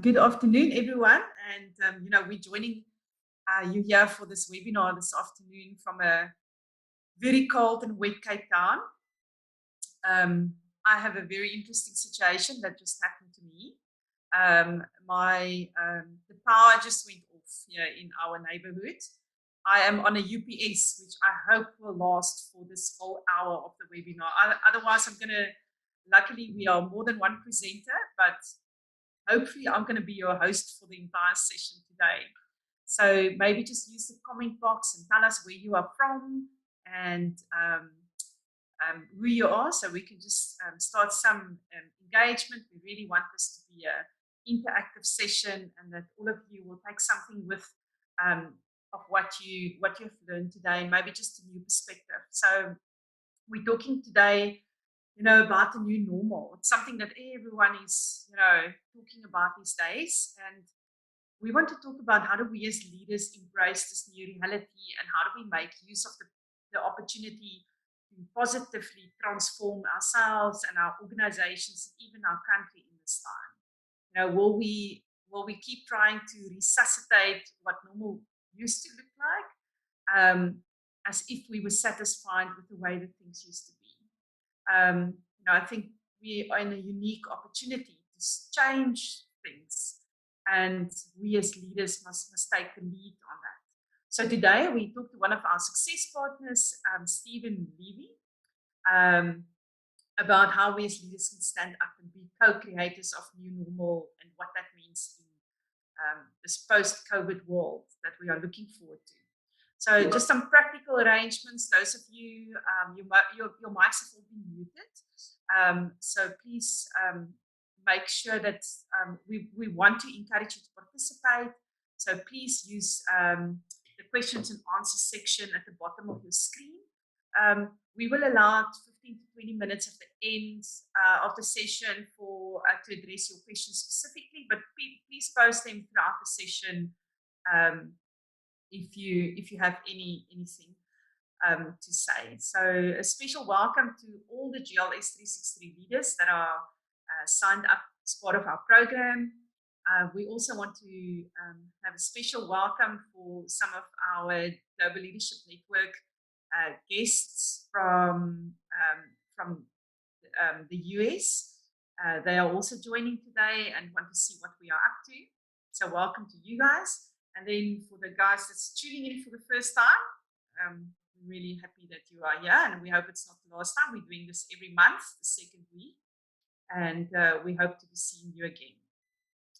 Good afternoon, everyone. And, we're joining you here for this webinar this afternoon from a very cold and wet Cape Town. I have a very interesting situation that just happened to me. The power just went off here in our neighborhood. I am on a UPS, which I hope will last for this whole hour of the webinar. Otherwise, luckily we are more than one presenter, but hopefully I'm going to be your host for the entire session today. So maybe just use the comment box and tell us where you are from and who you are, so we can just start some engagement. We really want this to be an interactive session, and that all of you will take something with of what you've learned today, maybe just a new perspective. So we're talking today about the new normal. It's something that everyone is, talking about these days. And we want to talk about how do we as leaders embrace this new reality, and how do we make use of the opportunity to positively transform ourselves and our organizations, and even our country in this time. Will we keep trying to resuscitate what normal used to look like, as if we were satisfied with the way that things used to be? I think we are in a unique opportunity to change things, and we as leaders must take the lead on that. So today we talked to one of our success partners, Stephen Levy, about how we as leaders can stand up and be co-creators of new normal, and what that means in this post-COVID world that we are looking forward to. So just some practical arrangements. Those of you, your mics have all been muted. So please make sure that we want to encourage you to participate. So please use the questions and answers section at the bottom of your screen. We will allow 15 to 20 minutes at the end of the session to address your questions specifically, but please post them throughout the session if you have anything to say. So a special welcome to all the GLS363 leaders that are signed up as part of our program. We also want to have a special welcome for some of our Global Leadership Network guests from the US. They are also joining today and want to see what we are up to. So welcome to you guys. And then for the guys that's tuning in for the first time, we're really happy that you are here, and we hope it's not the last time. We're doing this every month, the second week, and we hope to be seeing you again.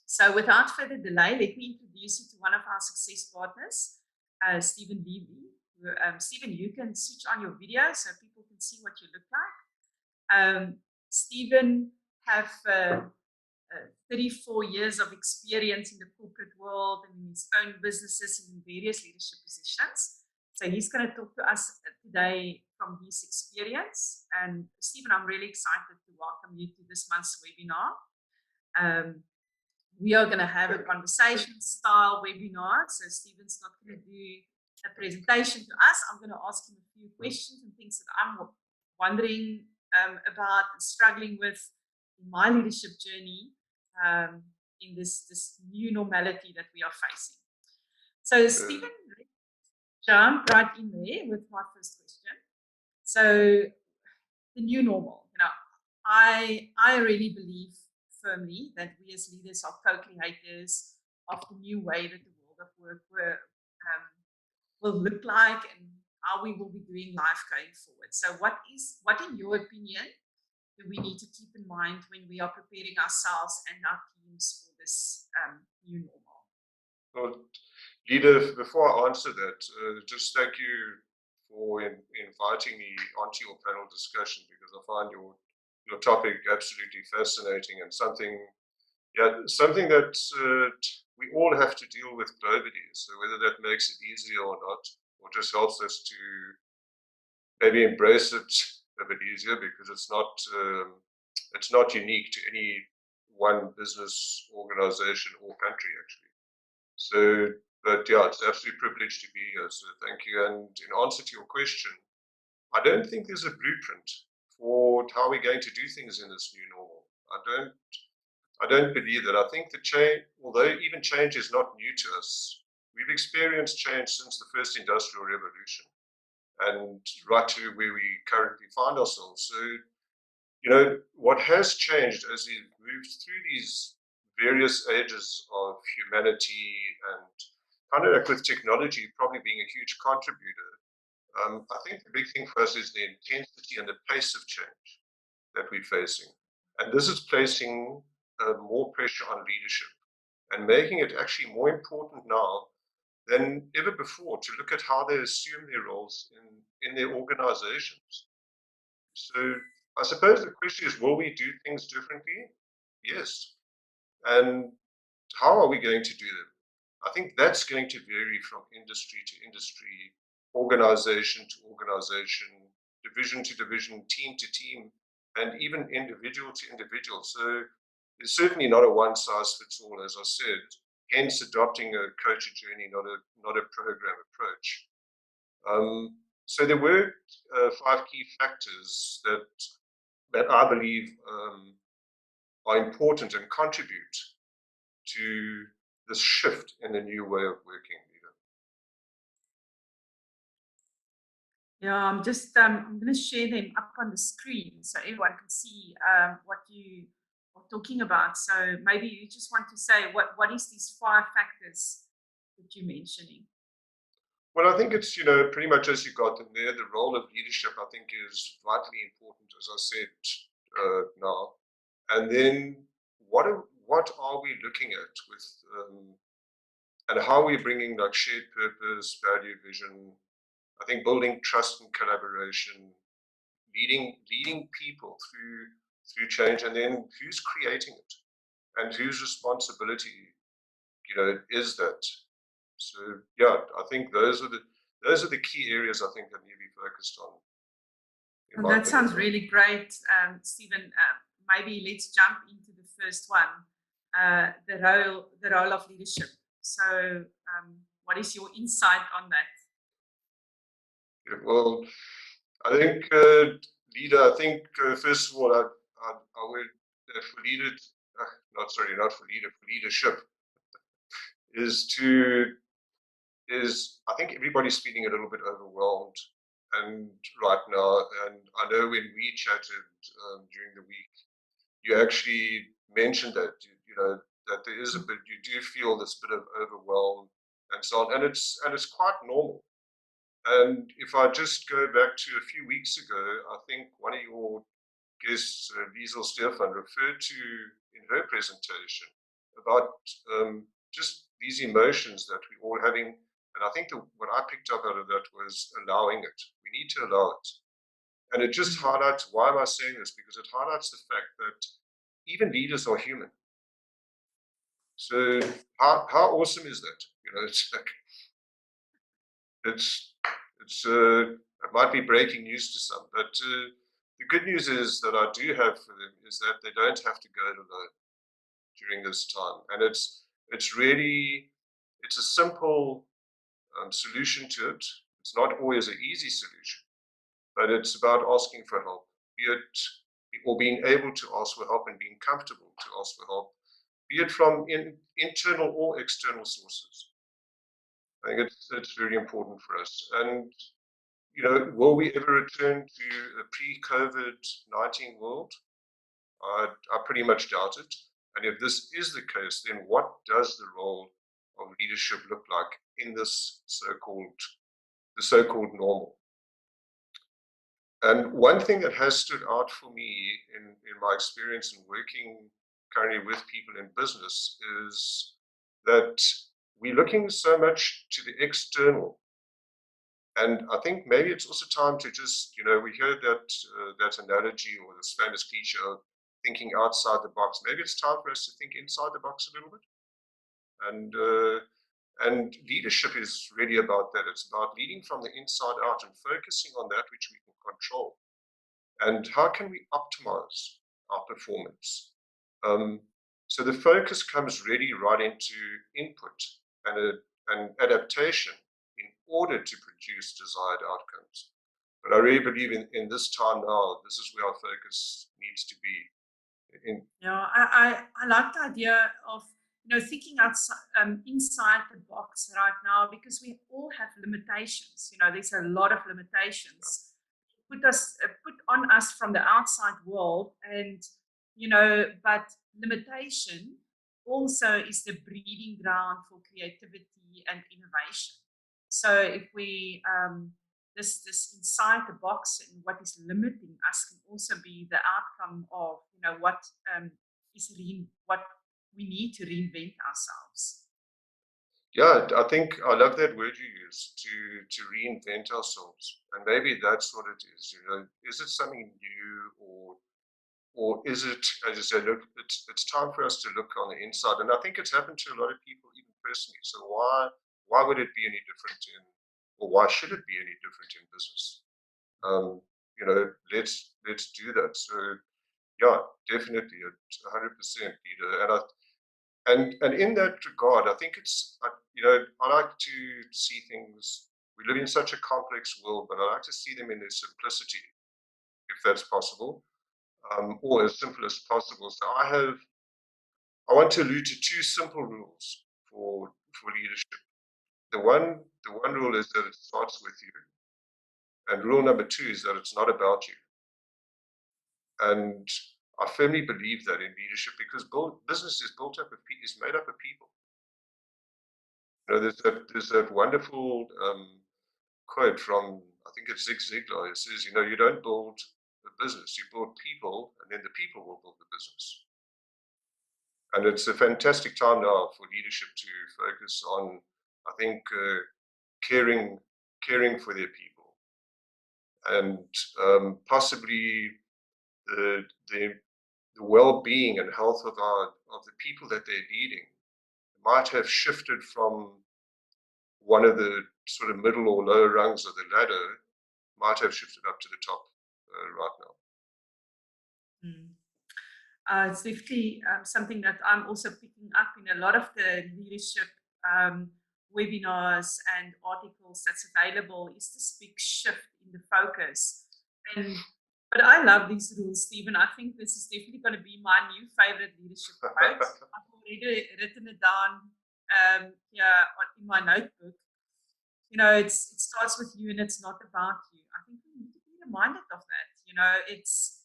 So without further delay, let me introduce you to one of our success partners, Stephen Levy. Stephen, you can switch on your video so people can see what you look like. Stephen have 34 years of experience in the corporate world and in his own businesses and in various leadership positions. So he's going to talk to us today from his experience. And Stephen, I'm really excited to welcome you to this month's webinar. We are going to have a conversation style webinar. So Stephen's not going to do a presentation to us. I'm going to ask him a few questions and things that I'm wondering about and struggling with in my leadership journey in this new normality that we are facing. So Stephen, jump right in there with my first question. So the new normal, I really believe firmly that we as leaders are co-creators of the new way that the world of work will look like, and how we will be doing life going forward. So what in your opinion do we need to keep in mind when we are preparing ourselves and our teams for this new normal? Well, Leader, before I answer that, just thank you for inviting me onto your panel discussion, because I find your topic absolutely fascinating, and something that we all have to deal with globally. So whether that makes it easier or not, or just helps us to maybe embrace it a bit easier, because it's not unique to any one business, organization, or country actually. So, but yeah, it's an absolute privilege to be here. So thank you. And in answer to your question, I don't think there's a blueprint for how we're going to do things in this new normal. I don't believe that. I think the change, although even change is not new to us, we've experienced change since the first industrial revolution and right to where we currently find ourselves. So, what has changed as we've moved through these various ages of humanity and kind of like with technology probably being a huge contributor, I think the big thing for us is the intensity and the pace of change that we're facing. And this is placing more pressure on leadership and making it actually more important now than ever before to look at how they assume their roles in their organizations. So I suppose the question is, will we do things differently? Yes. And how are we going to do them? I think that's going to vary from industry to industry, organization to organization, division to division, team to team, and even individual to individual. So it's certainly not a one size fits all, as I said, hence adopting a coach journey, not a program approach. So there were 5 key factors that I believe are important and contribute to this shift in the new way of working. Yeah, I'm going to share them up on the screen so everyone can see what you are talking about. So maybe you just want to say what is these 5 factors that you're mentioning? Well, I think it's, pretty much as you got in there, the role of leadership, I think, is vitally important, as I said now. And then what are we looking at with, and how are we bringing like shared purpose, value, vision, I think building trust and collaboration, leading people through change, and then who's creating it and whose responsibility, is that. So yeah, I think those are the key areas I think that need to be focused on. In Well, my that opinion. sounds really great, Stephen. Maybe let's jump into the first one, the role of leadership. So, what is your insight on that? Yeah, well, I think leader. I think first of all, I would for leader. Not for leader. For leadership is to is I think everybody's feeling a little bit overwhelmed and right now. And I know when we chatted during the week, you actually mentioned that that there is a bit. You do feel this bit of overwhelm and so on, and it's quite normal. And if I just go back to a few weeks ago, I think one of your guests, Liesel Stefan, referred to in her presentation about just these emotions that we're all having. And I think what I picked up out of that was allowing it. We need to allow it. And it just highlights, why am I saying this? Because it highlights the fact that even leaders are human. So how awesome is that? It's like, it's it might be breaking news to some, but the good news is that I do have for them is that they don't have to go it alone during this time, and it's really it's a simple solution to it. It's not always an easy solution, but it's about asking for help, be it or being able to ask for help and being comfortable to ask for help, be it from internal or external sources. I think it's very important for us. And will we ever return to a pre-COVID-19 world? I pretty much doubt it. And if this is the case, then what does the role of leadership look like in this the so-called normal? And one thing that has stood out for me in my experience in working currently with people in business is that we're looking so much to the external. And I think maybe it's also time to just, we heard that analogy or this famous cliche of thinking outside the box. Maybe it's time for us to think inside the box a little bit. And leadership is really about that. It's about leading from the inside out and focusing on that which we can control. And how can we optimize our performance? So the focus comes really right into input and adaptation in order to produce desired outcomes. But I really believe in this time now, this is where our focus needs to be. Yeah, I like the idea of thinking outside inside the box right now, because we all have limitations. There's a lot of limitations put on us from the outside world, and but limitation also is the breeding ground for creativity and innovation. So if we this inside the box and what is limiting us can also be the outcome of what what we need to reinvent ourselves. Yeah, I think I love that word you use, to reinvent ourselves, and maybe that's what it is. Is it something new, or is it, as you say, look, it's time for us to look on the inside, and I think it's happened to a lot of people, even personally. So why would it be any different or why should it be any different in business? Let's do that. So yeah, definitely, it's 100% leader, and in that regard, I think I like to see things. We live in such a complex world, but I like to see them in their simplicity, if that's possible, or as simple as possible. So I want to allude to two simple rules for leadership. The one rule is that it starts with you, and rule number two is that it's not about you. And I firmly believe that in leadership, because business is made up of people. There's that wonderful quote from, I think it's Zig Ziglar. It says, you don't build a business, you build people, and then the people will build the business. And it's a fantastic time now for leadership to focus on, I think, caring for their people, and possibly the, the the well-being and health of the people that they're leading might have shifted from one of the sort of middle or lower rungs of the ladder, might have shifted up to the top right now. Mm. It's definitely something that I'm also picking up in a lot of the leadership webinars and articles that's available, is this big shift in the focus. But I love these rules, Stephen. I think this is definitely going to be my new favorite leadership quote. I've already written it down here in my notebook. It starts with you and it's not about you. I think we need to be reminded of that. It's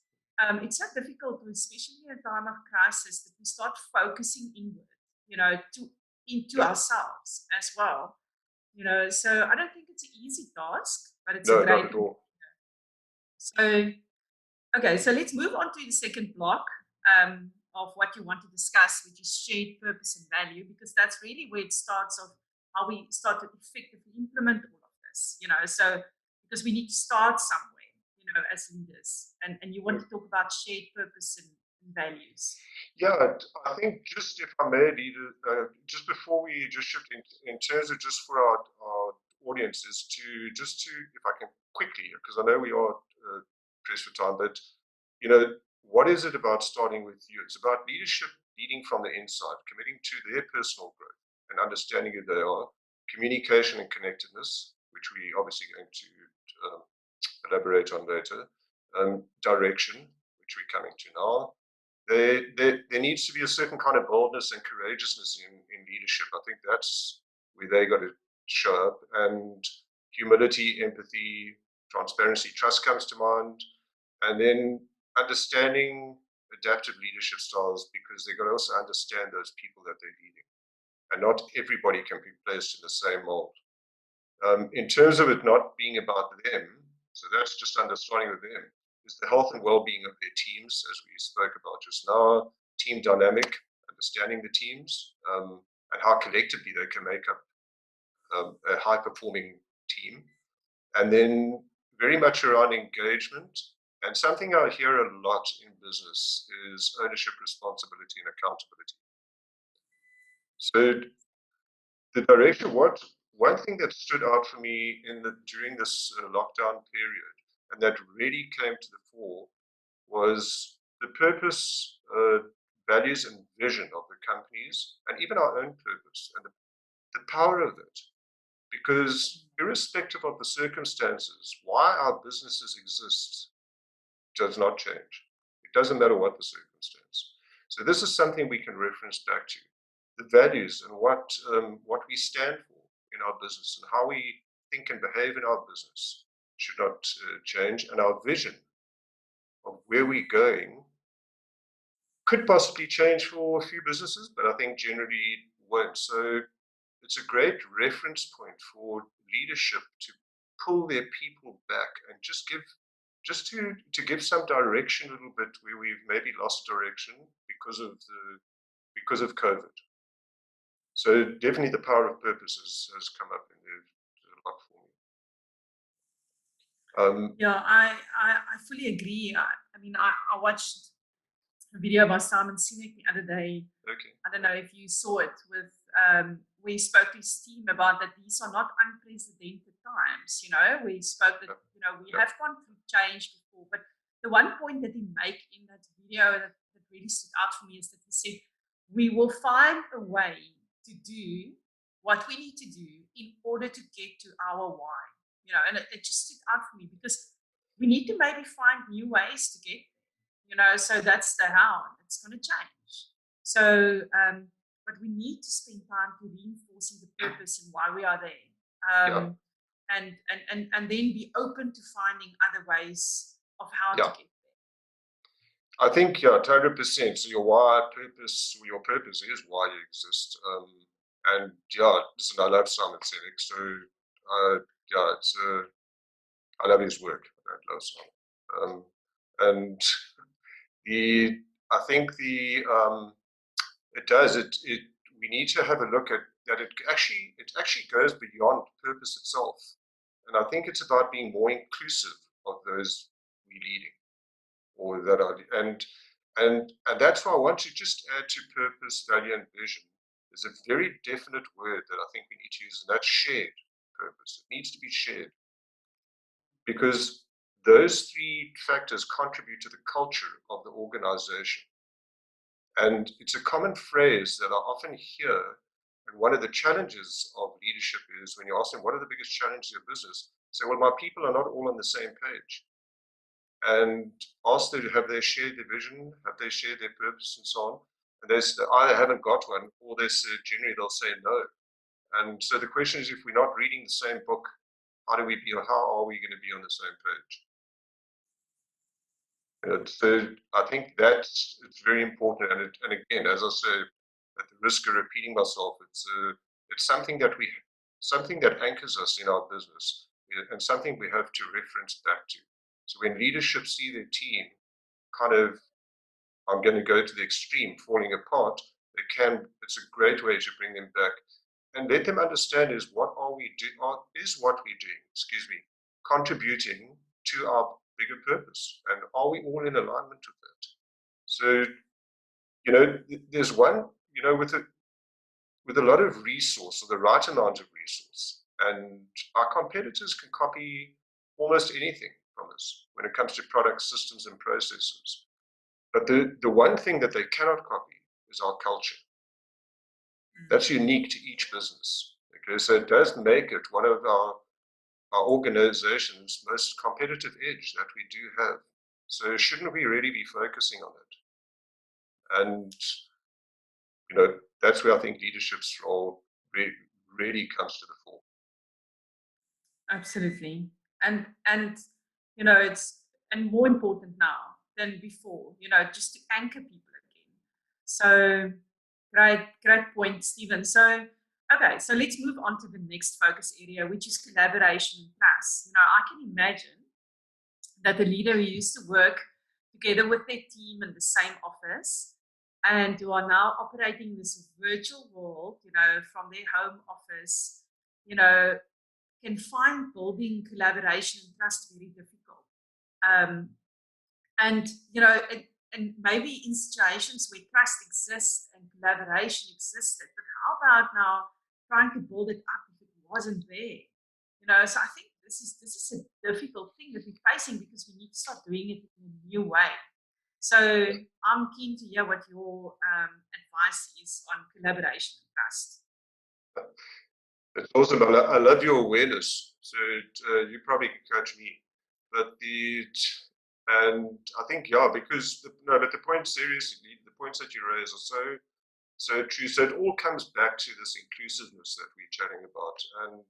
so difficult, especially in a time of crisis, that we start focusing inward, into ourselves as well. So I don't think it's an easy task, but it's No, a not great at all. So okay, so let's move on to the second block of what you want to discuss, which is shared purpose and value, because that's really where it starts of how we start to effectively implement all of this. So because we need to start somewhere, as leaders, and you want to talk about shared purpose and values. Yeah, I think, just if I may, leader, just before we just shift in terms of, just for our audiences, if I can quickly, because I know we are pressed for time, but what is it about starting with you? It's about leadership leading from the inside, committing to their personal growth and understanding who they are, communication and connectedness, which we obviously going to elaborate on later, direction, which we're coming to now. There needs to be a certain kind of boldness and courageousness in leadership. I think that's where they got to show up. And humility, empathy, transparency, trust comes to mind. And then understanding adaptive leadership styles, because they've got to also understand those people that they're leading. And not everybody can be placed in the same mold. In terms of it not being about them, so that's just understanding with them, is the health and well-being of their teams, as we spoke about just now, team dynamic, understanding the teams, and how collectively they can make up a high-performing team. And then very much around engagement. And something I hear a lot in business is ownership, responsibility, and accountability. So the direction, one thing that stood out for me during this lockdown period, and that really came to the fore, was the purpose, values, and vision of the companies, and even our own purpose, and the power of it. Because irrespective of the circumstances, why our businesses exist does not change. It doesn't matter what the circumstance. So this is something we can reference back to. The values and what we stand for in our business and how we think and behave in our business should not change. And our vision of where we're going could possibly change for a few businesses, but I think generally it won't. So it's a great reference point for leadership to pull their people back and just to give some direction a little bit where we've maybe lost direction because of COVID. So definitely the power of purpose has come up in there a lot for me. Yeah, I fully agree. I mean, I watched a video by Simon Sinek the other day. Okay. I don't know if you saw it with we spoke to his team about that these are not unprecedented times. We spoke that we have gone through change before, but the one point that he made in that video that really stood out for me is that he said we will find a way to do what we need to do in order to get to our why. And it just stood out for me because we need to maybe find new ways to get there. So that's the how. It's going to change. So, but we need to spend time to reinforcing the purpose and why we are there, and then be open to finding other ways of how to get there. I think 100%. So your why, your purpose is why you exist. And listen, I love Simon Sinek. So it's I love his work. I don't love Simon. And I think it does. We need to have a look at that. It actually goes beyond purpose itself, and I think it's about being more inclusive of those we leading, or that are, and that's why I want to just add to purpose, value, and vision. There's a very definite word that I think we need to use, and that's shared purpose. It needs to be shared because those three factors contribute to the culture of the organization. And it's a common phrase that I often hear. And one of the challenges of leadership is when you ask them, what are the biggest challenges of business? Say, well, my people are not all on the same page. And ask them, have they shared their vision? Have they shared their purpose and so on? And they either haven't got one, or they say, generally they'll say no. And so the question is, if we're not reading the same book, how are we going to be on the same page? So I think it's very important, and again, as I say, at the risk of repeating myself, it's something that anchors us in our business, and something we have to reference back to. So when leadership see their team kind of, I'm going to go to the extreme, falling apart, it's a great way to bring them back and let them understand is what we're doing, contributing to our bigger purpose, and are we all in alignment with that? So there's one, with a lot of resource, or the right amount of resource, and our competitors can copy almost anything from us when it comes to products, systems, and processes. But the one thing that they cannot copy is our culture. That's unique to each business. Okay, so it does make it one of our organization's most competitive edge that we do have. So shouldn't we really be focusing on it? And that's where I think leadership's role really comes to the fore. Absolutely, and it's more important now than before. Just to anchor people again. So great point, Stephen. So okay, so let's move on to the next focus area, which is collaboration and trust. I can imagine that a leader who used to work together with their team in the same office and who are now operating this virtual world, from their home office, can find building collaboration and trust very difficult. And maybe in situations where trust exists and collaboration existed, but how about now trying to build it up if it wasn't there? So I think this is a difficult thing that we're facing because we need to start doing it in a new way. So I'm keen to hear what your advice is on collaboration and trust. It's awesome. I love your awareness. So you probably can coach me, but and I think because but the point points that you raise are so true. So it all comes back to this inclusiveness that we're chatting about. And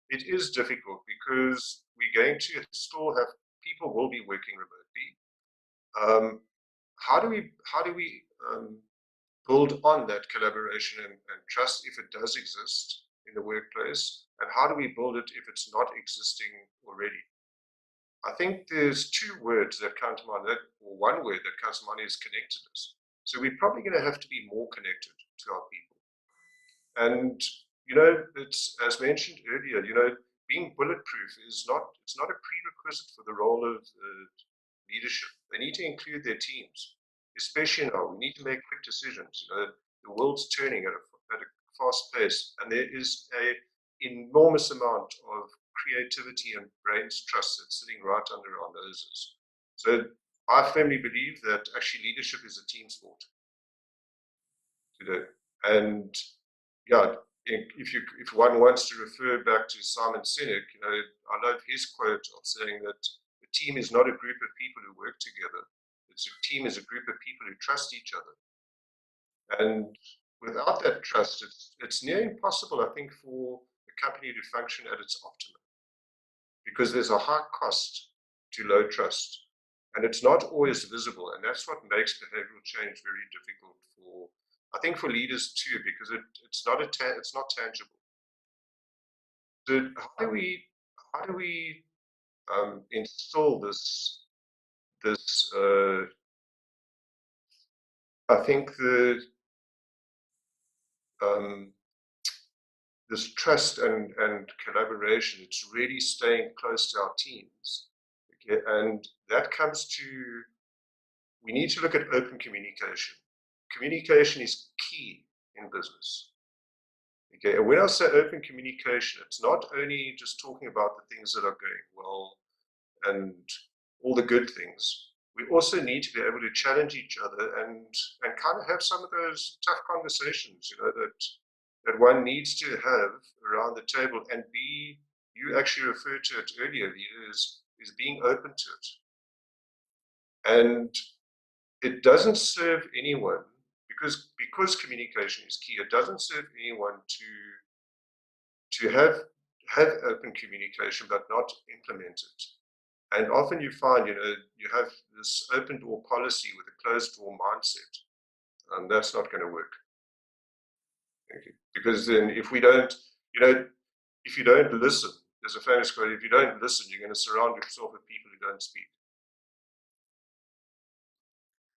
it is difficult because we're going to still have people will be working remotely. How do we build on that collaboration and trust if it does exist in the workplace? And how do we build it if it's not existing already? I think there's two words that come to mind, or one word that comes to mind is connectedness. So we're probably going to have to be more connected to our people. And, it's, as mentioned earlier, being bulletproof it's not a prerequisite for the role of leadership. They need to include their teams, especially now. We need to make quick decisions. The world's turning at a fast pace, and there is an enormous amount of creativity and brains trust that's sitting right under our noses. So I firmly believe that actually leadership is a team sport today. And yeah, if one wants to refer back to Simon Sinek, I love his quote of saying that a team is not a group of people who work together. A team is a group of people who trust each other. And without that trust, it's near impossible, I think, for a company to function at its optimum, because there's a high cost to low trust, and it's not always visible, and that's what makes behavioral change very difficult for leaders too, because it's not tangible. So how do we install this I think this trust and collaboration? It's really staying close to our teams, okay? And that comes to, we need to look at open communication. Communication is key in business. Okay, and when I say open communication, it's not only just talking about the things that are going well and all the good things. We also need to be able to challenge each other and kind of have some of those tough conversations, that one needs to have around the table, and you actually referred to it earlier, is being open to it. And it doesn't serve anyone, because communication is key, it doesn't serve anyone to have open communication but not implement it. And often you find, you have this open door policy with a closed door mindset, and that's not going to work. Okay. Because then if we don't, if you don't listen, there's a famous quote, if you don't listen, you're going to surround yourself with people who don't speak.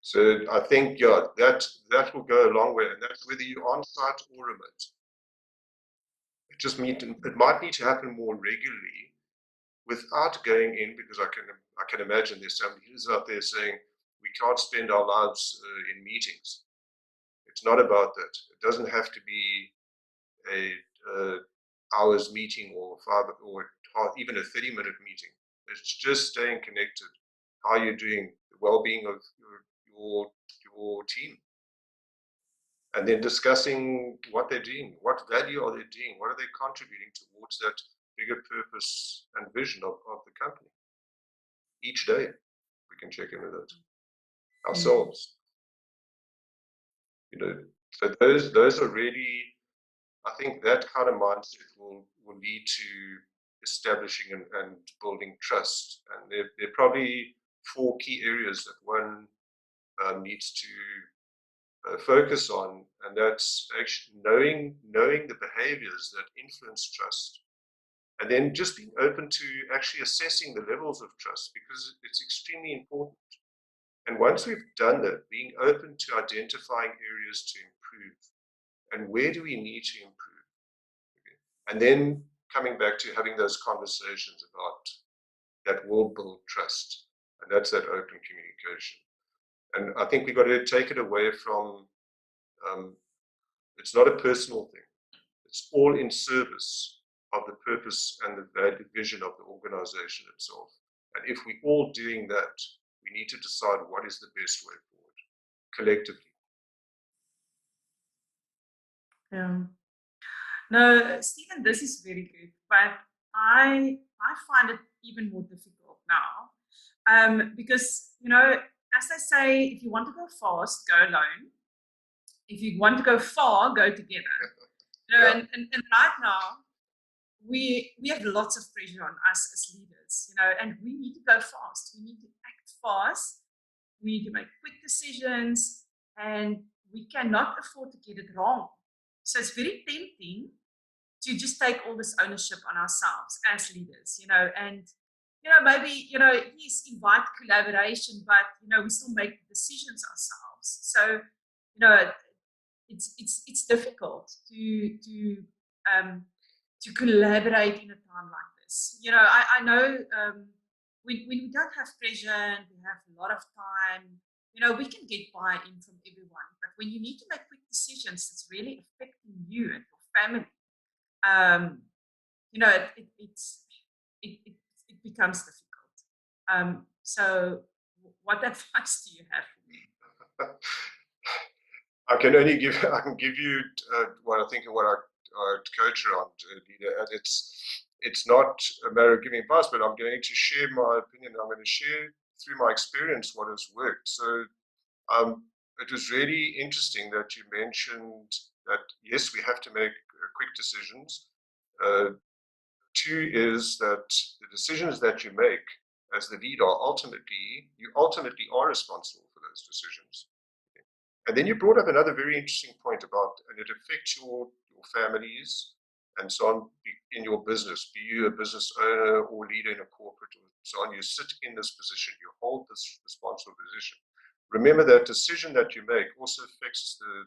So I think, that will go a long way, and that's whether you're on site or remote. It might need to happen more regularly without going in, because I can imagine there's somebody who's out there saying we can't spend our lives in meetings. It's not about that. It doesn't have to be a hours meeting or even a 30-minute meeting. It's just staying connected. How you're doing, the well-being of your team, and then discussing what they're doing, what value are they doing, what are they contributing towards that bigger purpose and vision of the company. Each day we can check in with it ourselves. So those are really, I think that kind of mindset will lead to establishing and building trust. And there are probably 4 key areas that one needs to focus on, and that's actually knowing the behaviors that influence trust, and then just being open to actually assessing the levels of trust, because it's extremely important. And once we've done that, being open to identifying areas to improve, and where do we need to improve, okay? And then coming back to having those conversations about that will build trust, and that's that open communication. And I think we've got to take it away from, it's not a personal thing. It's all in service of the purpose and the vision of the organization itself. And if we're all doing that, we need to decide what is the best way forward, collectively. Yeah. No, Stephen, this is very good, but I find it even more difficult now, because as they say, if you want to go fast, go alone. if you want to go far, go together. You know, Yeah. and right now, we have lots of pressure on us as leaders, you know, and we need to go fast. We need to act fast. We need to make quick decisions, and we cannot afford to get it wrong. So it's very tempting to just take all this ownership on ourselves as leaders, you know, and maybe, yes, invite collaboration, but we still make the decisions ourselves. So, it's difficult to collaborate in a time like this. I know when we don't have pressure and we have a lot of time, we can get buy-in from everyone. But when you need to make quick decisions that's really affecting you and your family, it becomes difficult. So, what advice do you have for me? I can give you what I think and what I coach around, leader, and it's not a matter of giving advice, but I'm going to share my opinion. I'm going to share through my experience what has worked. So it was really interesting that you mentioned that yes, we have to make quick decisions. Two is that the decisions that you make as the leader, you ultimately are responsible for those decisions. And then you brought up another very interesting point about, and it affects your families and so on in your business. Be you a business owner or leader in a corporate or so on, you sit in this position, you hold this responsible position. Remember that decision that you make also affects the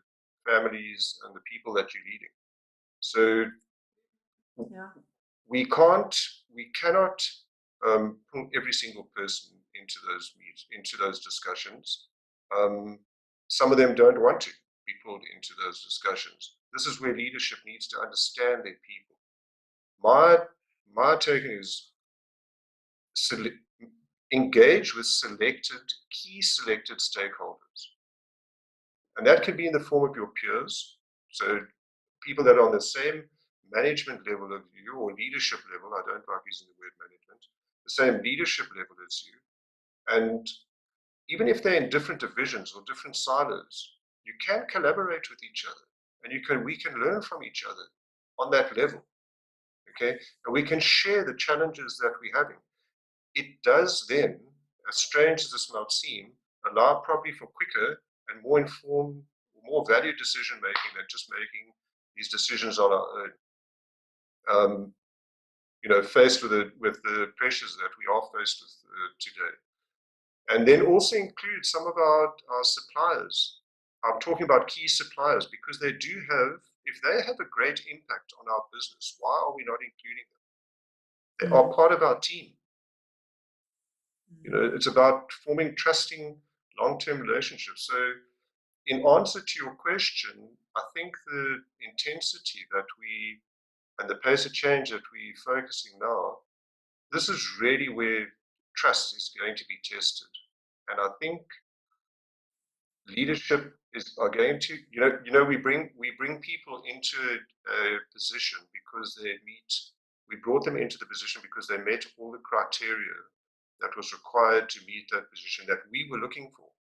families and the people that you're leading. So Yeah. we cannot pull every single person into those discussions. Some of them don't want to be pulled into those discussions. This is where leadership needs to understand their people. My take is engage with key selected stakeholders. And that can be in the form of your peers. So people that are on the same management level of you or leadership level, I don't like using the word management, the same leadership level as you. And even if they're in different divisions or different silos, you can collaborate with each other and we can learn from each other on that level. Okay. And we can share the challenges that we're having. It does then, as strange as this might seem, allow probably for quicker and more informed, more valued decision making than just making these decisions on our own. Faced with the pressures that we are faced with today. And then also include some of our suppliers. I'm talking about key suppliers because if they have a great impact on our business, why are we not including them? They are part of our team. It's about forming trusting long-term relationships. So in answer to your question, I think the intensity and the pace of change that we're focusing now, this is really where trust is going to be tested. And I think leadership are going to, we bring people into a position because we brought them into the position because they met all the criteria that was required to meet that position that we were looking for.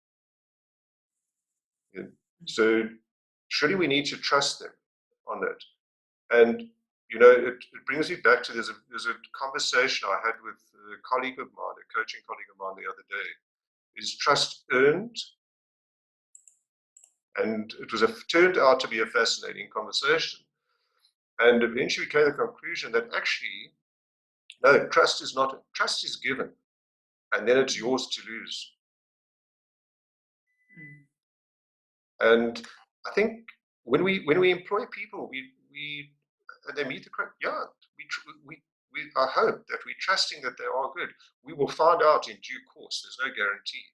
Yeah. So surely we need to trust them on that. And it brings me back to there's a conversation I had with a colleague of mine, a coaching colleague of mine the other day. Is trust earned? And it turned out to be a fascinating conversation. And eventually came to the conclusion that actually, no, trust is not. Trust is given, and then it's yours to lose. And I think when we employ people, they meet the criteria. I hope that we're trusting that they are good. We will find out in due course. There's no guarantee.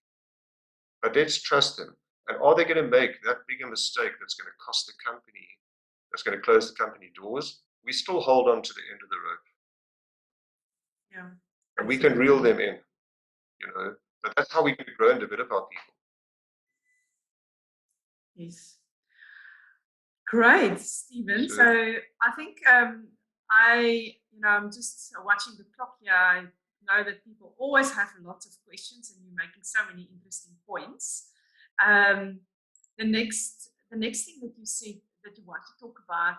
But let's trust them. And are they going to make that big a mistake that's going to cost the company, that's going to close the company doors? We still hold on to the end of the rope. Yeah. And we can reel them in, But that's how we can grow and develop our people. Yes. Great, Stephen. So I think I'm just watching the clock here. I know that people always have lots of questions, and you're making so many interesting points. The the next thing that you said that you want to talk about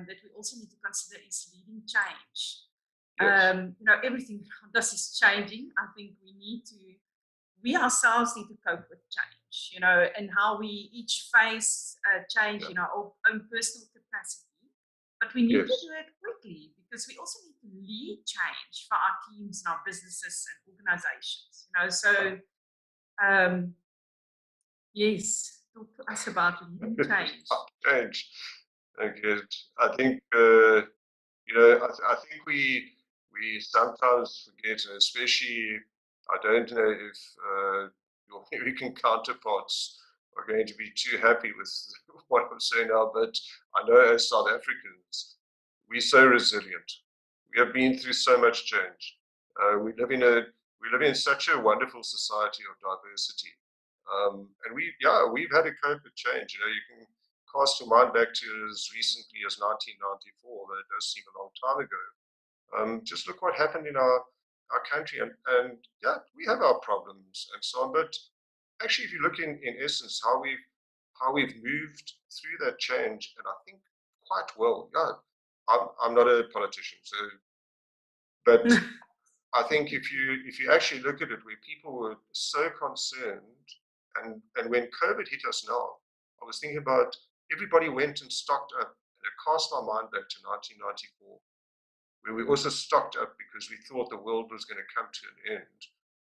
that we also need to consider is leading change. Yes. Everything around us is changing. I think we ourselves need to cope with change, and how we each face change Yeah. in our own personal capacity. But we need to Yes. do it quickly because we also need to lead change for our teams and our businesses and organizations. So yes, talk to us about leading change. Change. Okay. I think I think we sometimes forget, and especially I don't know if your American counterparts are going to be too happy with what I'm saying now, but I know as South Africans, we're so resilient. We have been through so much change. We live in such a wonderful society of diversity, and we've had a cope with change. You can cast your mind back to as recently as 1994. That does seem a long time ago. Just look what happened in our country, and yeah, we have our problems and so on. But actually, if you look in essence how we've moved through that change, and I think quite well. Yeah, I'm not a politician, so but I think if you actually look at it, where people were so concerned, and when COVID hit us now, I was thinking about everybody went and stocked up, and it cast my mind back to 1994, where we also stocked up because we thought the world was going to come to an end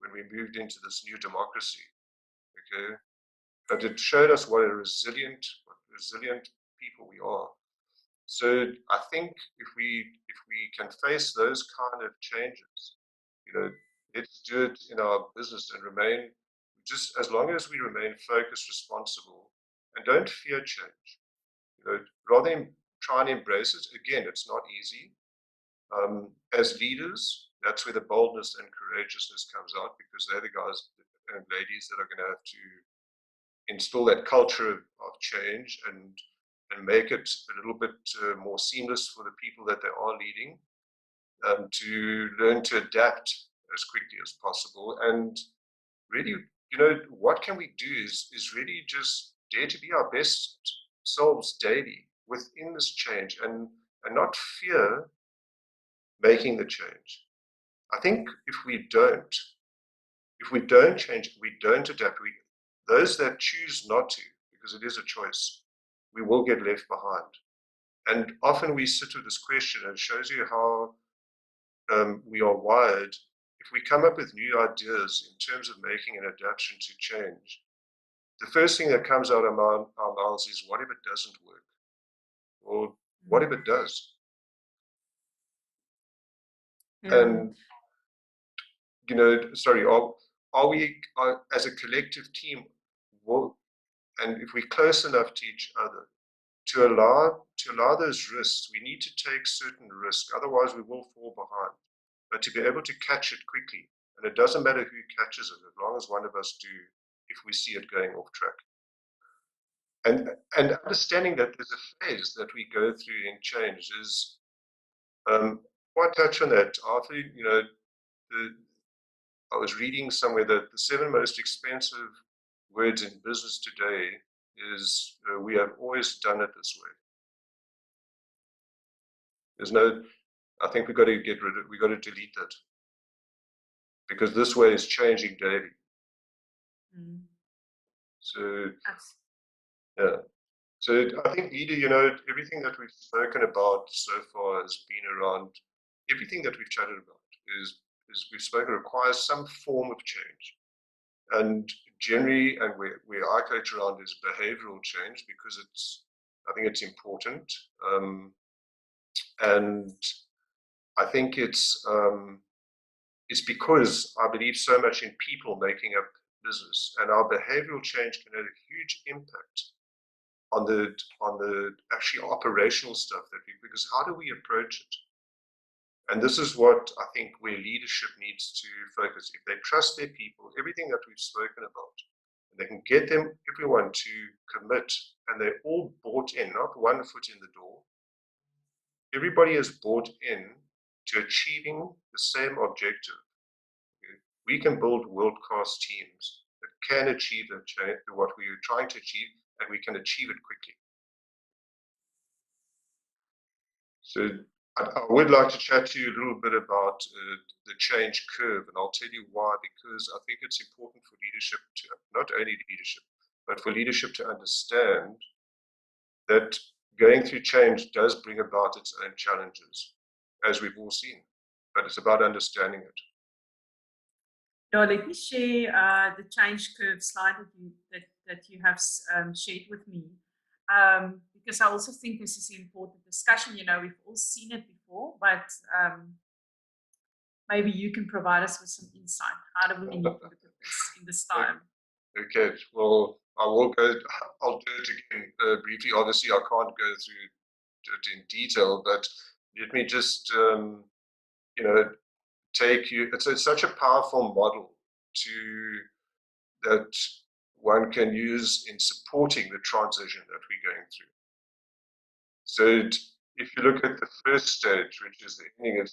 when we moved into this new democracy. Okay, but it showed us what resilient people we are. So I think if we can face those kind of changes, let's do it in our business and remain, just as long as we remain focused, responsible, and don't fear change. Rather than try and embrace it. Again, it's not easy. As leaders, that's where the boldness and courageousness comes out, because they're the guys and ladies that are going to have to instill that culture of change and make it a little bit more seamless for the people that they are leading, to learn to adapt as quickly as possible. And really, what can we do is really just dare to be our best selves daily within this change, and not fear making the change. I think if we don't change, we don't adapt, those that choose not to, because it is a choice, we will get left behind. And often we sit with this question, and it shows you how we are wired. If we come up with new ideas in terms of making an adaptation to change, the first thing that comes out of our mouths is, what if it doesn't work? Or what if it does? And, sorry, are we, as a collective team, and if we're close enough to each other, to allow those risks, we need to take certain risks, otherwise we will fall behind. But to be able to catch it quickly, and it doesn't matter who catches it, as long as one of us do, if we see it going off track. And understanding that there's a phase that we go through in change is, quite touch on that. After, I was reading somewhere that the 7 most expensive words in business today is, we have always done it this way. I think we've got to get rid of it. We've got to delete that, because this way is changing daily. So, yeah. So I think, Ida, everything that we've spoken about so far has been around, everything that we've chatted about is we've spoken requires some form of change. And generally, and where I coach around is behavioral change, because I think it's important. And I think it's because I believe so much in people making up business, and our behavioral change can have a huge impact on the actually operational stuff because how do we approach it? And this is what I think where leadership needs to focus. If they trust their people, everything that we've spoken about, and they can get everyone to commit, and they're all bought in, not one foot in the door. Everybody is bought in to achieving the same objective. We can build world-class teams that can achieve what we are trying to achieve, and we can achieve it quickly. So I would like to chat to you a little bit about the change curve, and I'll tell you why, because I think it's important for leadership to, not only leadership, but for leadership to understand that going through change does bring about its own challenges, as we've all seen, but it's about understanding it. Yeah, let me share the change curve slide that you have shared with me, because I also think this is an important discussion. You know, we've all seen it before, but maybe you can provide us with some insight. How do we need to look at this in this time? Okay, well, I'll do it again briefly. Obviously, I can't go through it in detail, but let me just, take you, it's such a powerful model that one can use in supporting the transition that we're going through. So if you look at the first stage, which is the ending,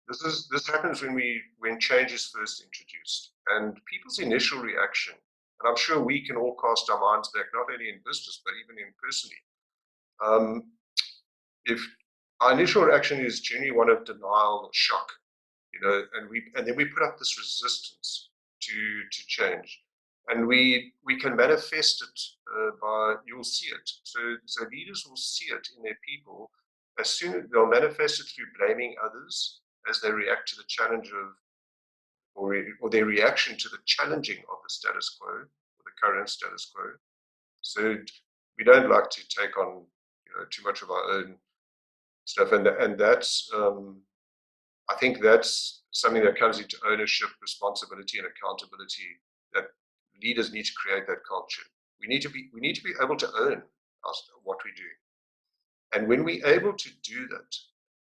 this happens when change is first introduced, and people's initial reaction, and I'm sure we can all cast our minds back, not only in business but even in personally. If our initial reaction is generally one of denial or shock, and then we put up this resistance to change, and we can manifest it by, you'll see it. So leaders will see it in their people as soon as they'll manifest it through blaming others as they react to the challenge of, or their reaction to the challenging of the status quo, or the current status quo. So we don't like to take on too much of our own stuff, and that's I think that's something that comes into ownership, responsibility, and accountability. That leaders need to create that culture. We need to be able to own what we do, and when we're able to do that,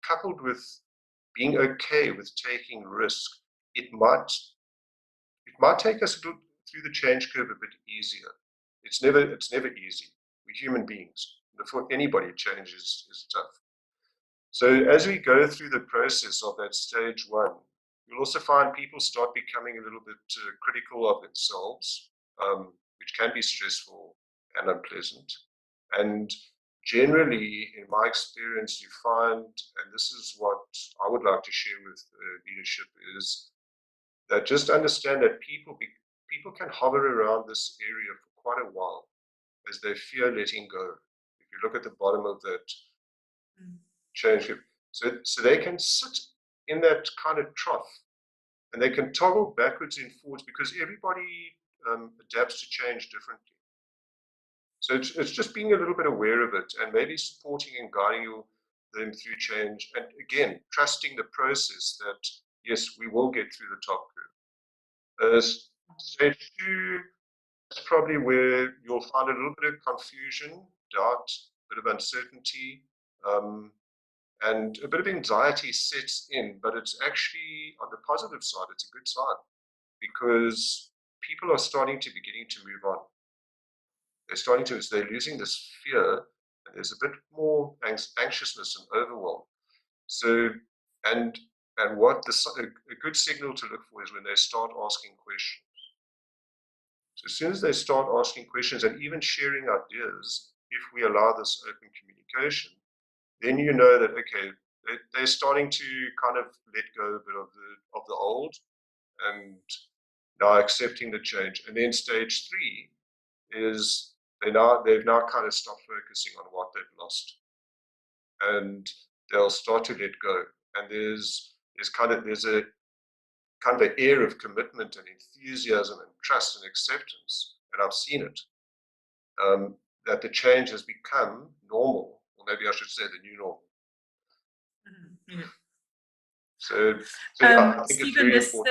coupled with being okay with taking risk, it might take us through the change curve a bit easier. It's never easy. We're human beings. For anybody, change is tough. So as we go through the process of that stage one, you'll also find people start becoming a little bit critical of themselves, which can be stressful and unpleasant. And generally, in my experience, you find, and this is what I would like to share with leadership, is that just understand that people can hover around this area for quite a while as they fear letting go. If you look at the bottom of that change, so they can sit in that kind of trough, and they can toggle backwards and forwards because everybody adapts to change differently. So it's just being a little bit aware of it, and maybe supporting and guiding them through change, and again trusting the process that yes, we will get through the top curve. Stage two is probably where you'll find a little bit of confusion, doubt, a bit of uncertainty, and a bit of anxiety sets in, but it's actually, on the positive side, it's a good sign, because people are starting to beginning to move on. They're losing this fear, and there's a bit more anxiousness and overwhelm. So, and what a good signal to look for is when they start asking questions. So as soon as they start asking questions and even sharing ideas, if we allow this open communication, then you know that, okay, they're starting to kind of let go a bit of the old, and now accepting the change. And then stage three is they've now kind of stopped focusing on what they've lost, and they'll start to let go. And there's a kind of an air of commitment and enthusiasm and trust and acceptance, and I've seen it, that the change has become normal, or maybe I should say the new normal. Yeah. So I think Stephen, it's very important.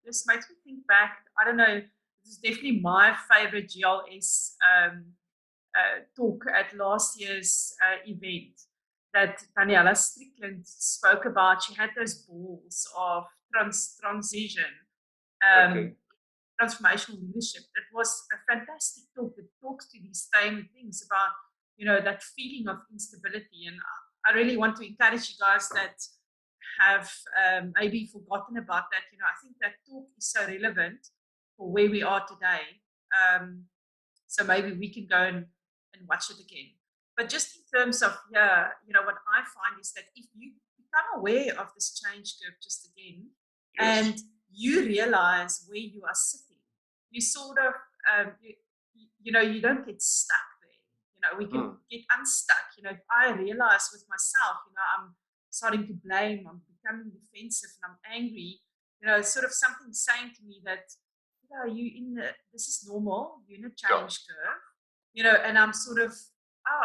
this makes me think back. I don't know. This is definitely my favorite GLS talk at last year's event that Daniela Strickland spoke about. She had those balls of transition, transformational leadership. That was a fantastic talk that talks to these same things about, that feeling of instability. And I really want to encourage you guys that have maybe forgotten about that. I think that talk is so relevant for where we are today. So maybe we can go and watch it again. But just in terms of, what I find is that if you become aware of this change curve just again, Yes. and you realize where you are sitting, you sort of, you don't get stuck there. We can get unstuck. If I realize with myself, I'm starting to blame, I'm becoming defensive, and I'm angry, it's sort of something saying to me that, this is normal, you're in a change curve, and I'm sort of,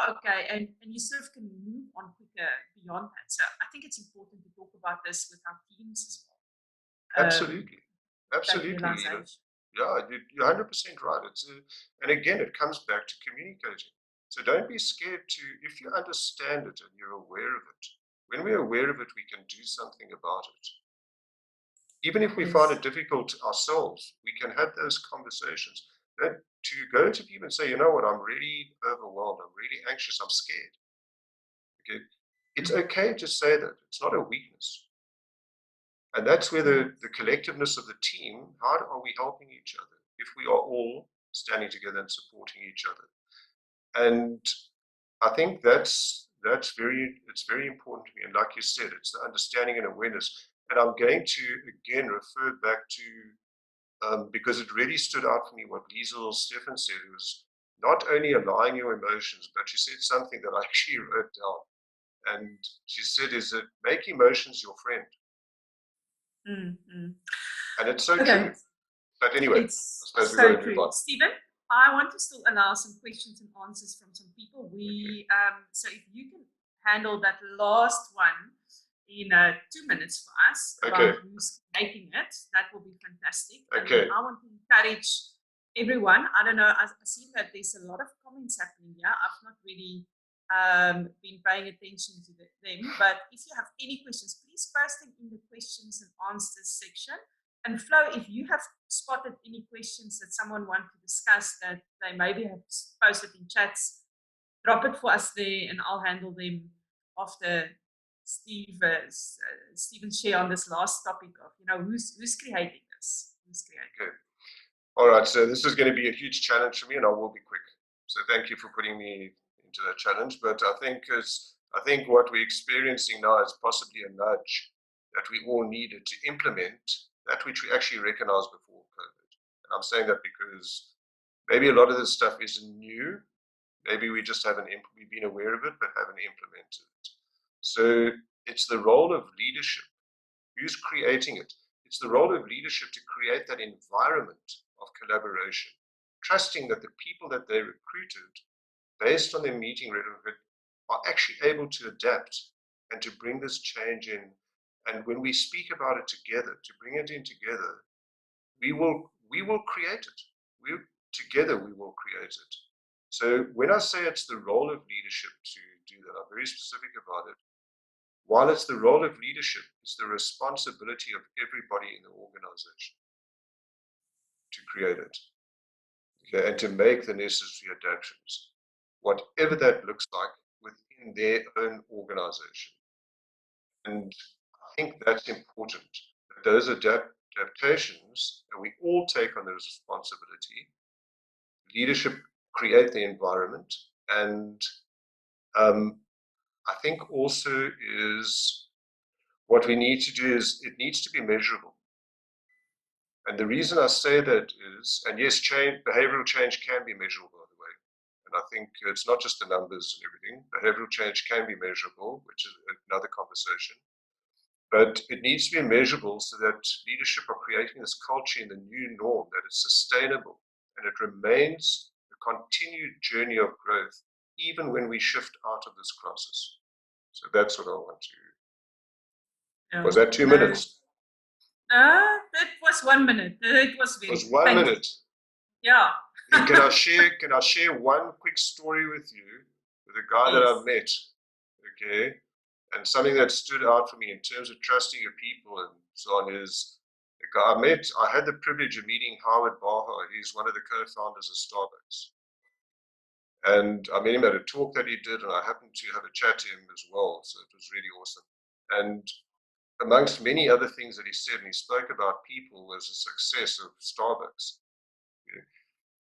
okay, and you sort of can move on quicker beyond that. So I think it's important to talk about this with our teams as well. Absolutely. Absolutely, Lena. Yeah, you're 100% right. And again, it comes back to communicating. So don't be scared to, if you understand it and you're aware of it, when we're aware of it, we can do something about it. Even if we find it difficult ourselves, we can have those conversations. To go to people and say, you know what, I'm really overwhelmed, I'm really anxious, I'm scared. Okay, it's okay to say that. It's not a weakness. And that's where the collectiveness of the team, how are we helping each other if we are all standing together and supporting each other? And I think it's very important to me. And like you said, it's the understanding and awareness. And I'm going to again refer back to, because it really stood out for me what Liesel Stefan said. It was not only allowing your emotions, but she said something that I actually wrote down. And she said, is that make emotions your friend. Mm-hmm. And it's so true. But anyway, it's so true. Stephen, I want to still allow some questions and answers from some people. So if you can handle that last one in 2 minutes for us about who's making it, that will be fantastic. And I want to encourage everyone. I don't know, I see that there's a lot of comments happening here. I've not really been paying attention to them, but if you have any questions, please post them in the questions and answers section. And Flo, if you have spotted any questions that someone wants to discuss that they maybe have posted in chats, drop it for us there, and I'll handle them after Stephen's share on this last topic of who's creating this. Okay. All right. So this is going to be a huge challenge for me, and I will be quick. So thank you for putting me into that challenge. But I think what we're experiencing now is possibly a nudge that we all needed to implement that which we actually recognized before COVID. And I'm saying that because maybe a lot of this stuff isn't new. Maybe we just we've been aware of it, but haven't implemented it. So it's the role of leadership. Who's creating it? It's the role of leadership to create that environment of collaboration, trusting that the people that they recruited, based on their meeting record, are actually able to adapt and to bring this change in. And when we speak about it together, to bring it in together, we will create it. Together we will create it. So when I say it's the role of leadership to do that, I'm very specific about it. While it's the role of leadership, it's the responsibility of everybody in the organization to create it, okay, and to make the necessary adaptations, whatever that looks like within their own organization. And I think that's important, that those adaptations, that we all take on the responsibility. Leadership create the environment, and I think also is what we need to do is it needs to be measurable. And the reason I say that is, and yes, behavioral change can be measurable, by the way. And I think it's not just the numbers and everything. Behavioral change can be measurable, which is another conversation. But it needs to be measurable so that leadership are creating this culture in the new norm, that it's sustainable and it remains a continued journey of growth, even when we shift out of this crisis. So that's what I want to. Was that 2 minutes? That was 1 minute. It was very. It was 1 minute. Yeah. Can I share one quick story with you with a guy that I've met? Okay. And something that stood out for me in terms of trusting your people and so on is a guy I had the privilege of meeting Howard Baha. He's one of the co-founders of Starbucks. And I met him at a talk that he did, and I happened to have a chat to him as well. So it was really awesome. And amongst many other things that he said, and he spoke about people as a success of Starbucks.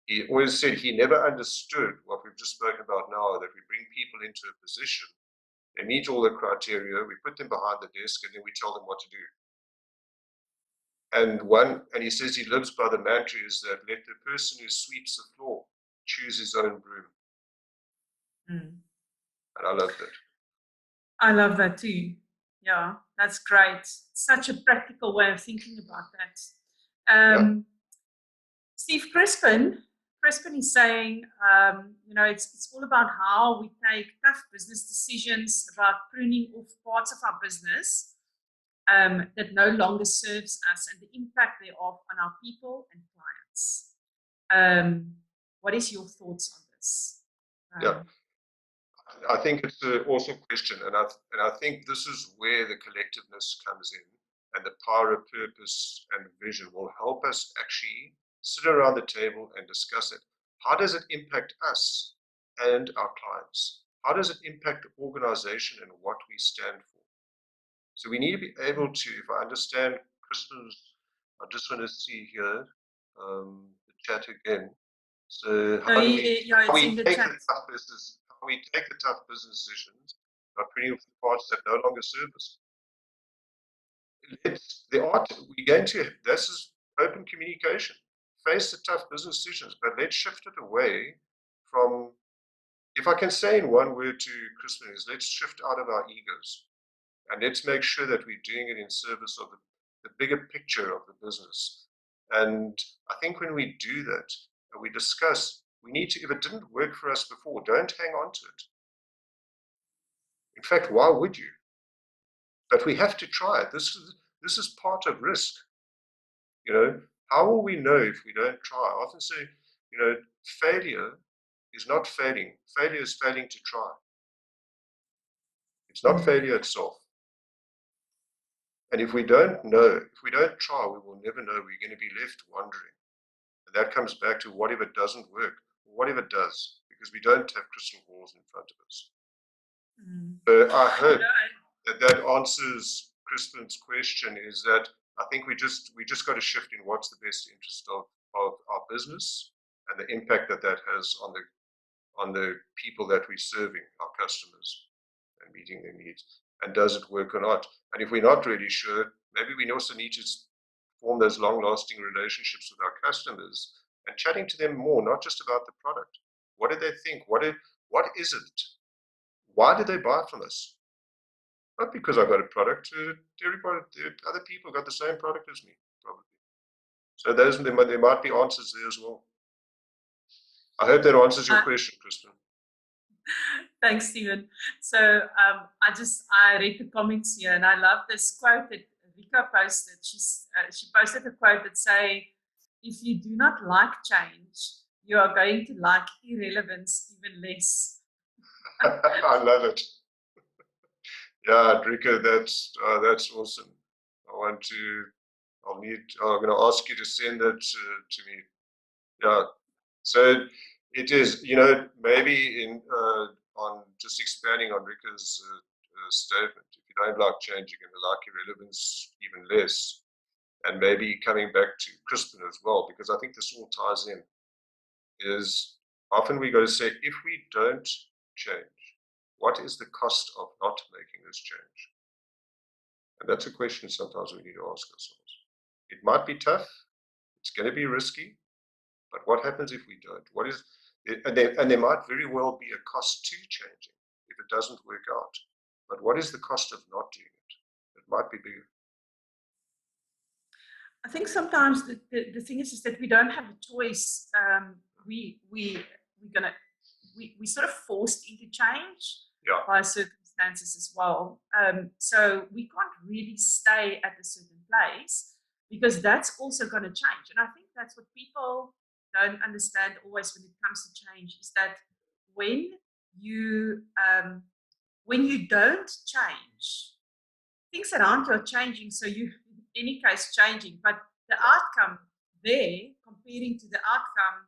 He always said he never understood what we've just spoken about now, that we bring people into a position, they meet all the criteria, we put them behind the desk, and then we tell them what to do. And he says he lives by the mantra is that let the person who sweeps the floor choose his own broom. Mm. And I love that. I love that too. Yeah, that's great. Such a practical way of thinking about that. Steve Crispin is saying, it's all about how we take tough business decisions about pruning off parts of our business that no longer serves us and the impact thereof on our people and clients. What is your thoughts on this? Yeah, I think it's an awesome question, and I think this is where the collectiveness comes in, and the power of purpose and vision will help us actually sit around the table and discuss it. How does it impact us and our clients? How does it impact the organization and what we stand for? So we need to be able to, if I understand Kristen's, I just want to see here the chat again. So No, how do we it's in the take chat. the tough business? How we take the tough business decisions by putting off the parts that no longer serve us? It's the art we're going to. This is open communication. Face the tough business decisions, but let's shift it away from. If I can say in one word to Kristen is, let's shift out of our egos. And let's make sure that we're doing it in service of the bigger picture of the business. And I think when we do that, and we discuss, we need to, if it didn't work for us before, don't hang on to it. In fact, why would you? But we have to try it. This is part of risk. How will we know if we don't try? I often say, failure is not failing. Failure is failing to try. It's not failure itself. And if we don't know, if we don't try, we will never know. We're going to be left wondering. And that comes back to what if it doesn't work? What if it does? Because we don't have crystal balls in front of us. So I hope that answers Crispin's question, is that I think we just got to shift in what's the best interest of our business and the impact that has on the people that we're serving, our customers, and meeting their needs. And does it work or not? And if we're not really sure, maybe we also need to form those long-lasting relationships with our customers and chatting to them more, not just about the product. What do they think? What is it? Why did they buy from us? Not because I got a product. Everybody, other people got the same product as me, probably. So there might be answers there as well. I hope that answers your question, Kristen. Thanks, Stephen. So I read the comments here, and I love this quote that Rika posted. She posted a quote that say, "If you do not like change, you are going to like irrelevance even less." I love it. Yeah, Rika, that's awesome. I'm going to ask you to send that to me. Yeah. So it is, maybe on just expanding on Rika's statement, if you don't like change, you're going to like irrelevance even less. And maybe coming back to Crispin as well, because I think this all ties in, is often we got to say, if we don't change, what is the cost of not making this change? And that's a question sometimes we need to ask ourselves. It might be tough. It's going to be risky. But what happens if we don't? And there might very well be a cost to changing if it doesn't work out. But what is the cost of not doing it? It might be bigger. I think sometimes the thing is that we don't have a choice. We're sort of forced into change by circumstances as well. So we can't really stay at a certain place because that's also going to change. And I think that's what people don't understand always when it comes to change, is that when you don't change, things around you are changing, so you in any case changing, but the outcome there comparing to the outcome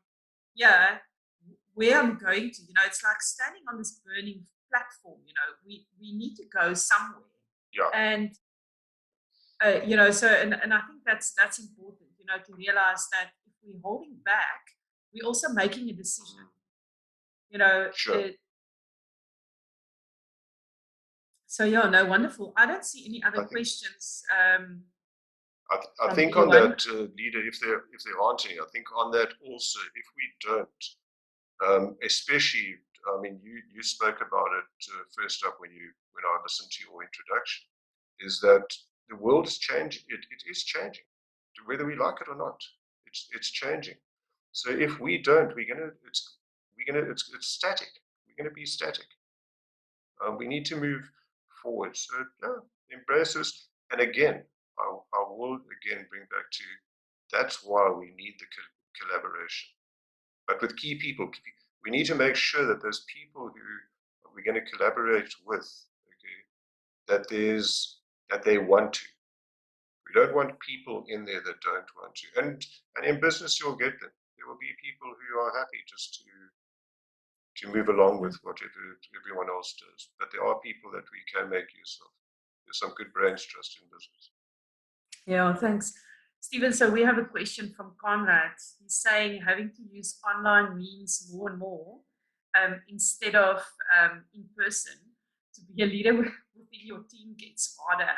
where I'm going to, it's like standing on this burning platform. We need to go somewhere. And so and I think that's important, to realize that if we're holding back, we're also making a decision. You know, Sure. so yeah, no, wonderful. I don't see any other I think- questions. I from think on anyone. that, leader, if there aren't any, I think on that also, if we don't, especially, I mean, you spoke about it first up when I listened to your introduction, is that the world is changing. It is changing, whether we like it or not. It's changing. So if we don't, it's static. We're gonna be static. We need to move forward. So yeah, embrace this. And again, I will again bring back to that's why we need the collaboration. But with key people, we need to make sure that those people who we're going to collaborate with, okay, that they want to. We don't want people in there that don't want to. And in business, you'll get them. There will be people who are happy just to move along with whatever everyone else does. But there are people that we can make use of. There's some good brains trust in business. Yeah, thanks. Stephen, so we have a question from Conrad. He's saying having to use online means more and more instead of in person. To be a leader within your team gets harder.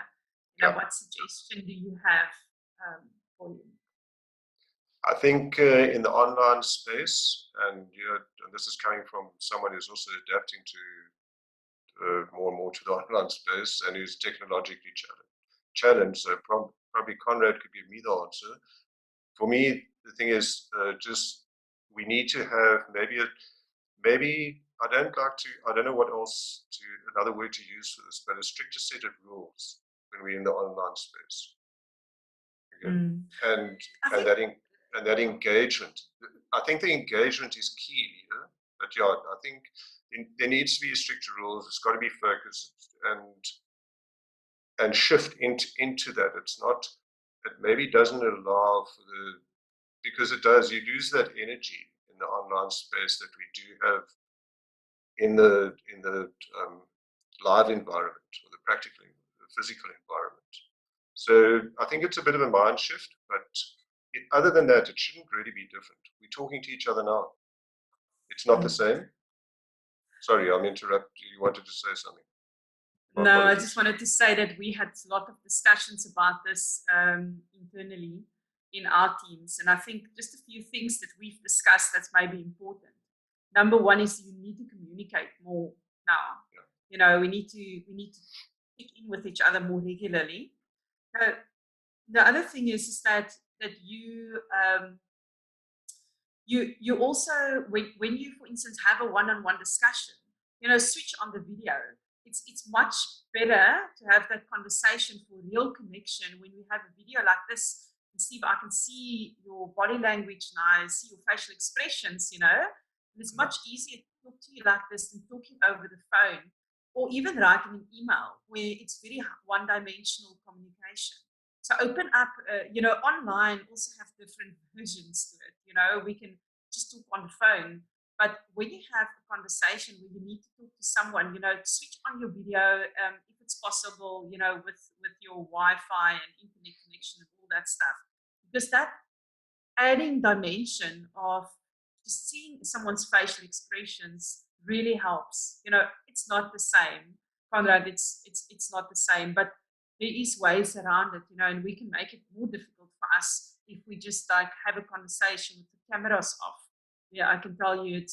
You know, what suggestion do you have for you? I think in the online space, and this is coming from someone who's also adapting to more and more to the online space and who's technologically challenged. So probably Conrad could give me the answer. For me, the thing is just we need to have maybe I don't know what else another word to use for this, but a stricter set of rules when we're in the online space. Okay? And that engagement. I think the engagement is key, leader. But yeah, I think there needs to be stricter rules. It's got to be focused and shift into that. It's not. It maybe doesn't allow for because it does. You lose that energy in the online space that we do have in the live environment or the physical environment. So I think it's a bit of a mind shift, but other than that, it shouldn't really be different. We're talking to each other now. It's not the same. Sorry, I'm interrupting. You wanted to say something? No, I just wanted to say that we had a lot of discussions about this internally in our teams. And I think just a few things that we've discussed that's maybe important. Number one is you need to communicate more now. Yeah. You know, we need to check in with each other more regularly. The other thing is that you you also when you, for instance, have a one-on-one discussion, you know, switch on the video. It's much better to have that conversation for real connection when we have a video like this. And Steve, I can see your body language and I see your facial expressions, you know, and it's much easier to talk to you like this than talking over the phone or even writing an email where it's very one-dimensional communication. So open up, you know, online also have different versions to it. You know, we can just talk on the phone. But when you have a conversation where you need to talk to someone, you know, switch on your video if it's possible, you know, with your Wi-Fi and internet connection and all that stuff. Because that adding dimension of just seeing someone's facial expressions really helps. You know, it's not the same, Conrad. It's not the same, but there is ways around it, you know, and we can make it more difficult for us if we just like have a conversation with the cameras off. Yeah, I can tell you, it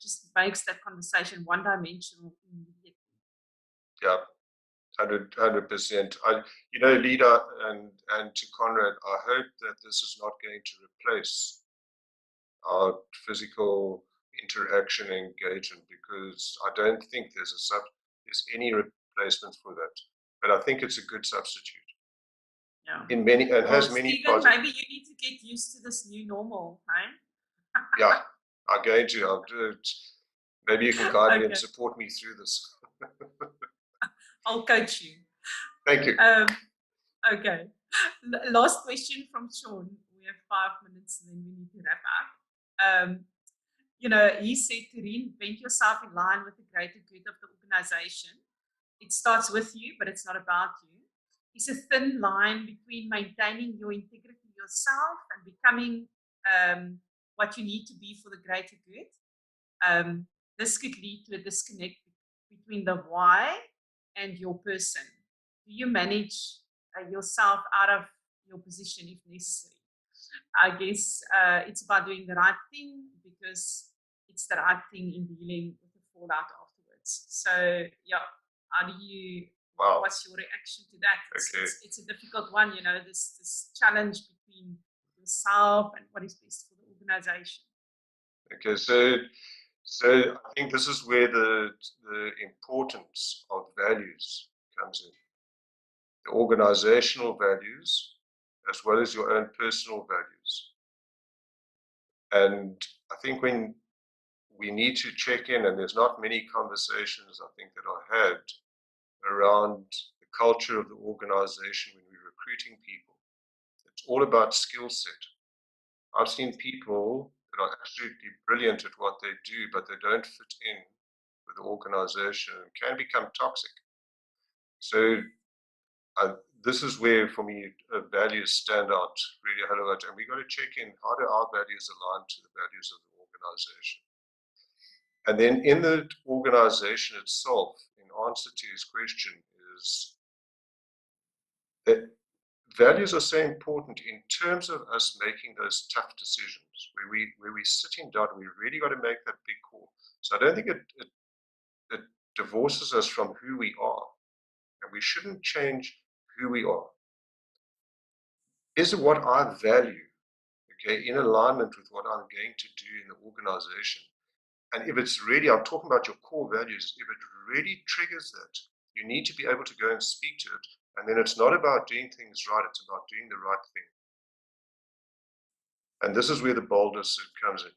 just makes that conversation one-dimensional immediately. Yeah, 100%. You know, leader and to Conrad, I hope that this is not going to replace our physical interaction and engagement, because I don't think there's any replacement for that. But I think it's a good substitute. Yeah. In many and well, has many Stephen, maybe you need to get used to this new normal, right? Yeah, I'm going to. I'll do it. Maybe you can guide me and support me through this. I'll coach you. Thank you. Okay. Last question from Sean. We have 5 minutes and then we need to wrap up. You know, he said to reinvent yourself in line with the greater good of the organization. It starts with you, but it's not about you. It's a thin line between maintaining your integrity yourself and becoming what you need to be for the greater good. This could lead to a disconnect between the why and your person. Do you manage yourself out of your position if necessary? I guess it's about doing the right thing because it's the right thing in dealing with the fallout afterwards. So, yeah, how do you, what's your reaction to that? It's a difficult one, you know, this challenge between yourself and what is best for the organization. Okay, so I think this is where the importance of values comes in. The organizational values as well as your own personal values. And I think when we need to check in, and there's not many conversations I think that are had around the culture of the organization when we're recruiting people. It's all about skill set. I've seen people that are absolutely brilliant at what they do, but they don't fit in with the organization and can become toxic. So this is where, for me, values stand out really a lot. And we got to check in, how do our values align to the values of the organization? And then in the organization itself, in answer to his question, is that values are so important in terms of us making those tough decisions where we're sitting down, we really got to make that big call. So I don't think it divorces us from who we are, and we shouldn't change who we are. Is it what I value, okay, in alignment with what I'm going to do in the organization? And if it's really, I'm talking about your core values, if it really triggers that, you need to be able to go and speak to it. And then it's not about doing things right, it's about doing the right thing. And this is where the boldness comes in.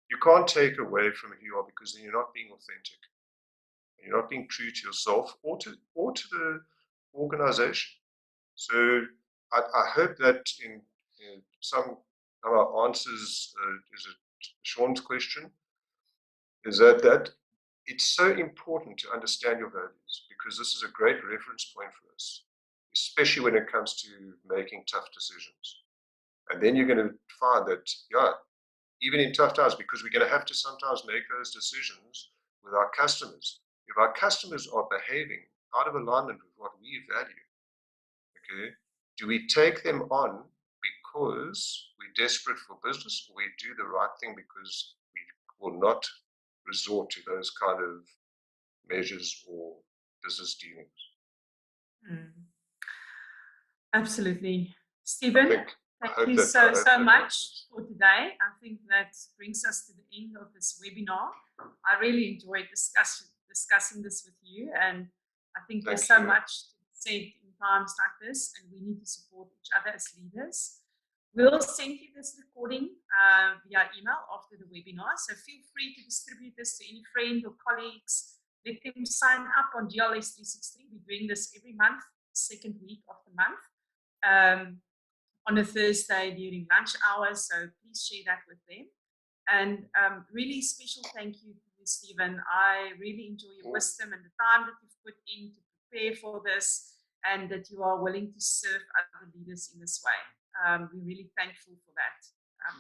You can't take away from who you are, because then you're not being authentic. You're not being true to yourself or to the organization. So I hope that in some of our answers, is it Sean's question, is that it's so important to understand your values, because this is a great reference point for us, especially when it comes to making tough decisions. And then you're going to find that, yeah, even in tough times, because we're going to have to sometimes make those decisions with our customers. If our customers are behaving out of alignment with what we value, okay, do we take them on because we're desperate for business, or we do the right thing because we will not resort to those kind of measures or business dealings? Absolutely. Stephen, thank you so much for today. I think that brings us to the end of this webinar. I really enjoyed discussing this with you, and I think there's so much to be said in times like this, and we need to support each other as leaders. We'll send you this recording via email after the webinar, so feel free to distribute this to any friend or colleagues. Let them sign up on GLS363. We're doing this every month, second week of the month. On a Thursday during lunch hours, so please share that with them. And really special thank you to you, Stephen. I really enjoy your wisdom and the time that you've put in to prepare for this, and that you are willing to serve other leaders in this way. We're really thankful for that.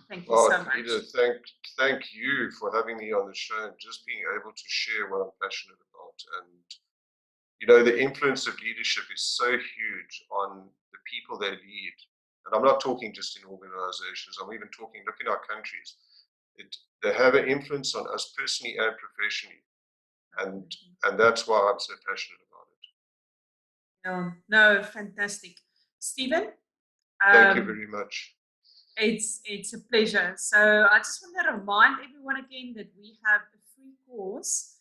Thank you so much. Peter, thank you for having me on the show and just being able to share what I'm passionate about. And you know, the influence of leadership is so huge on the people they lead. And I'm not talking just in organizations, I'm even talking, look in our countries. They have an influence on us personally and professionally. And that's why I'm so passionate about it. No, fantastic. Stephen? Thank you very much. It's a pleasure. So I just want to remind everyone again that we have a free course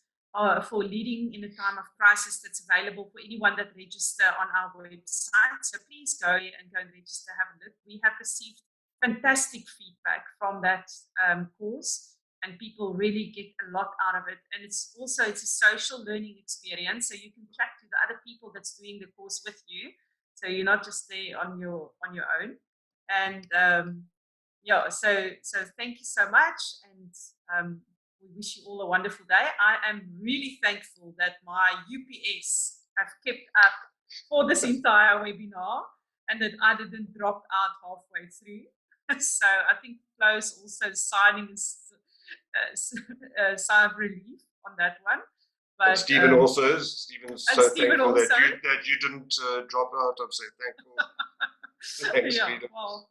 for leading in a time of crisis that's available for anyone that register on our website. So please go and register, have a look. We have received fantastic feedback from that course, and people really get a lot out of it. And it's a social learning experience, so you can chat to the other people that's doing the course with you. So you're not just there on your own. And yeah, so thank you so much, and we wish you all a wonderful day. I am really thankful that my UPS have kept up for this entire webinar, and that I didn't drop out halfway through. So I think close, also signing a sigh of relief on that one. But, and Stephen also is. Stephen's so Stephen thankful also. that you didn't drop out. I'm so thankful. Thanks, Yeah, Stephen. well,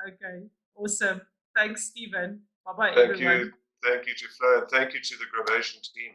okay, awesome. Thanks, Stephen. Bye-bye, Thank everyone. you. Thank you to Flo, and thank you to the Gravation team.